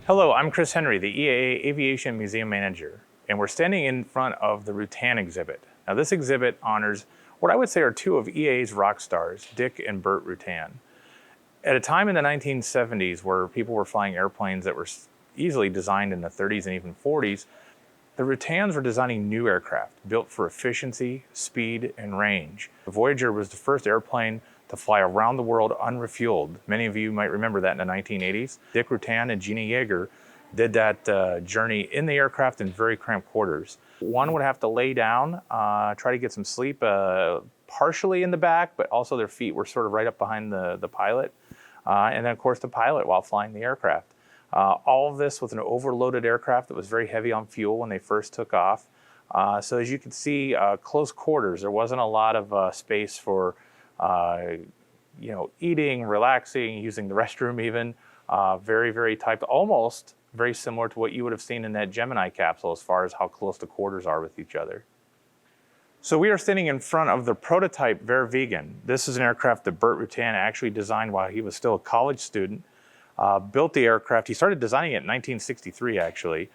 Hello, I'm Chris Henry, the EAA Aviation Museum Manager, and we're standing in front of the Rutan exhibit. Now this exhibit honors what I would say are two of EAA's rock stars, Dick and Bert Rutan. At a time in the 1970s where people were flying airplanes that were easily designed in the 30s and even 40s, the Rutans were designing new aircraft built for efficiency, speed, and range. The Voyager was the first airplane to fly around the world unrefueled. Many of you might remember that in the 1980s. Dick Rutan and Gina Yeager did that journey in the aircraft in very cramped quarters. One would have to lay down, try to get some sleep, partially in the back, but also their feet were sort of right up behind the pilot. And then of course the pilot while flying the aircraft. All of this with an overloaded aircraft that was very heavy on fuel when they first took off. So as you can see, close quarters, there wasn't a lot of space for eating, relaxing, using the restroom even. Very, very tight, almost very similar to what you would have seen in that Gemini capsule as far as how close the quarters are with each other. So we are standing in front of the prototype Ver Vegan. This is an aircraft that Bert Rutan actually designed while he was still a college student. Built the aircraft, he started designing it in 1963 actually.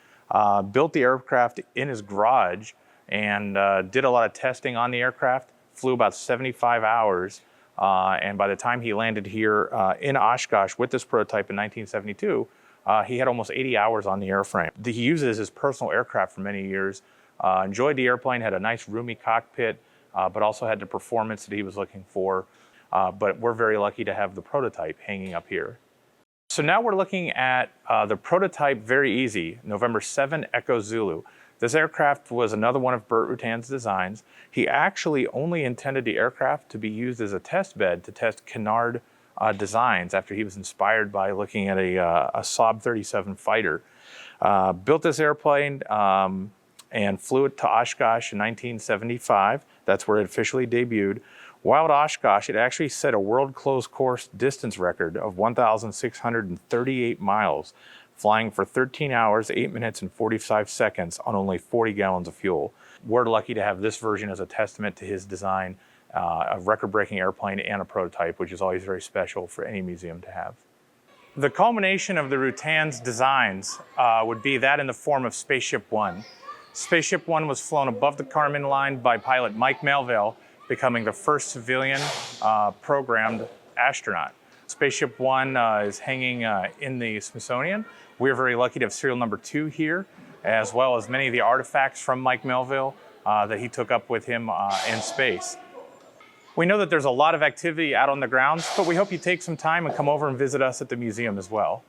Built the aircraft in his garage and did a lot of testing on the aircraft. Flew about 75 hours, and by the time he landed here in Oshkosh with this prototype in 1972, he had almost 80 hours on the airframe. He used it as his personal aircraft for many years. Enjoyed the airplane, had a nice roomy cockpit, but also had the performance that he was looking for. But we're very lucky to have the prototype hanging up here. So now we're looking at the prototype Very Easy, November 7 Echo Zulu. This aircraft was another one of Bert Rutan's designs. He actually only intended the aircraft to be used as a test bed to test canard designs after he was inspired by looking at a Saab 37 fighter. Built this airplane and flew it to Oshkosh in 1975. That's where it officially debuted. While at Oshkosh, it actually set a world closed course distance record of 1,638 miles, flying for 13 hours, 8 minutes, and 45 seconds on only 40 gallons of fuel. We're lucky to have this version as a testament to his design, a record-breaking airplane and a prototype, which is always very special for any museum to have. The culmination of the Rutan's designs would be that in the form of Spaceship I. Spaceship I was flown above the Kármán line by pilot Mike Melville, becoming the first civilian programmed astronaut. Spaceship I is hanging in the Smithsonian. We're very lucky to have serial number 2 here, as well as many of the artifacts from Mike Melville that he took up with him in space. We know that there's a lot of activity out on the grounds, but we hope you take some time and come over and visit us at the museum as well.